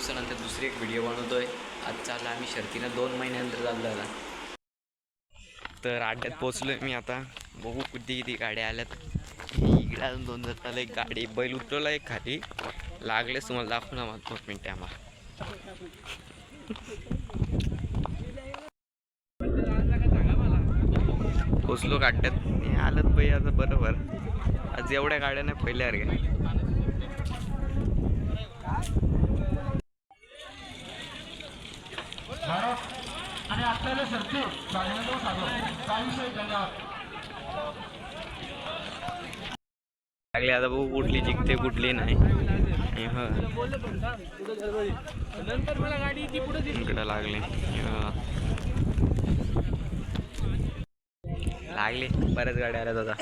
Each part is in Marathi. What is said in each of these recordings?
दिवसानंतर दुसरी एक व्हिडिओ बनवतोय। आज चालला आम्ही शर्तीनं 2 महिन्यानंतर चाललो आता। तर अड्ड्यात पोचलोय मी आता। बघू किती गाड्या आल्यात। इकडे अजून 2 जण एक गाडी बैल उतरवला एक खाली लागलेच तुम्हाला दाखवू ना 2 मिनिटे आम्हाला। पोचलो अड्ड्यात आलत बाई आता बरोबर। आज एवढ्या गाड्या नाही पहिल्या रे। आणि आपल्याला शर्ती चालण्याचा साधो काही धन्यवाद लागले आता बघू कुठली जिंकते कुठली नाही। इकडे लागले लागले बऱ्याच गाड्या आल्यात आता।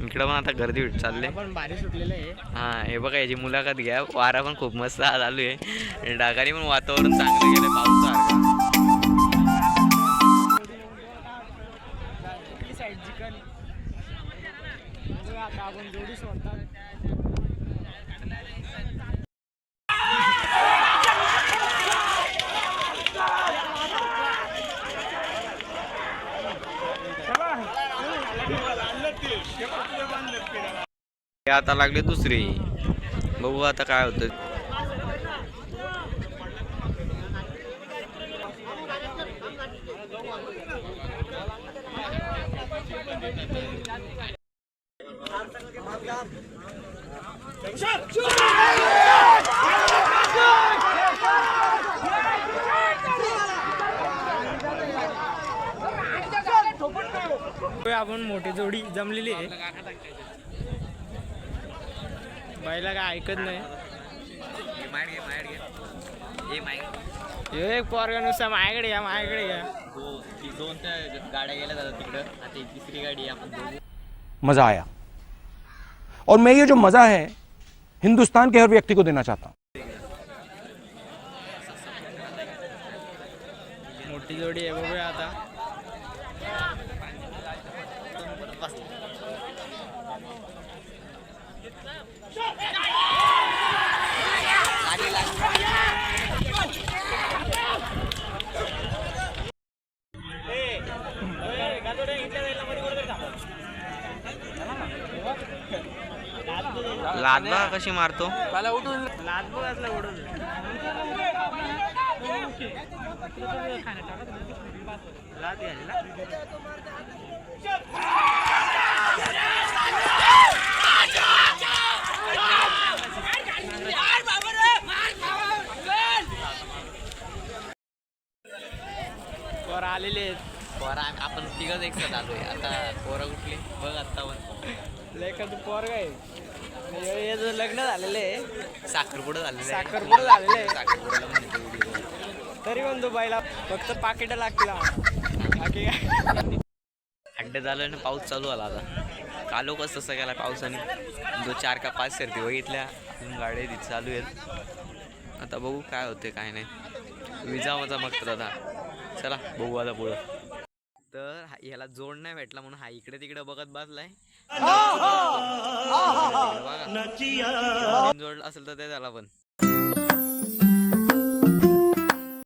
इकडं पण आता गर्दी चालले भारी सुटलेलं आहे। हा हे बघा याची मुलाखत घ्या। वारा पण खूप मस्त चालू आहे। ढगाने पण वातावरण चांगलं गेलं पावसासारखं। आपण जोडी सोडतात आता लागले दुसरी। बघू आता काय होतं। आपण मोठी जोडी जमलेली आहे। बाईला काय ऐकत नाही। एक पोरगा नुसता माझ्याकडे या माझ्याकडे या। 2 गाड्या गेल्या जातात तिकडं। आता एक तिसरी गाडी आपण मजा आया और मैं ये जो मजा है हिंदुस्तान के हर व्यक्ति को देना चाहता हूँ। मोठी जोडी आहे बघूया आता। लाद बघा कशी मारतो। लाद बघ असला उडून लाद घ्यायला वर आलेले आहेत। पोरा आपण तिघच एक साथ आलोय। आता पोरं कुठली बघ आता पण लेखा तू पोरगा आहे। याचं लग्न झालेलं आहे। साखरपुडा झालेला आहे। साखरपुडा झालेलं आहे। साखरपुड्याला पण येतो व्हिडिओ। तरी पण तो बाईला फक्त पाकिट लागतील बाकी काय। अड्डे झालं ना पाऊस चालू आला आता। कालो कसं तसं गेला पावसाने। 4 का 5 शर्ती बघितल्या गाड्या तिथे चालू आहेत। आता बघू काय होते काय नाही। विजा माझा मग आता चला बघू आता पुढं। तर ह्याला जोड नाही भेटला म्हणून हा इकडे तिकडे बघत बसलाय। जोड असेल तर ते झाला पण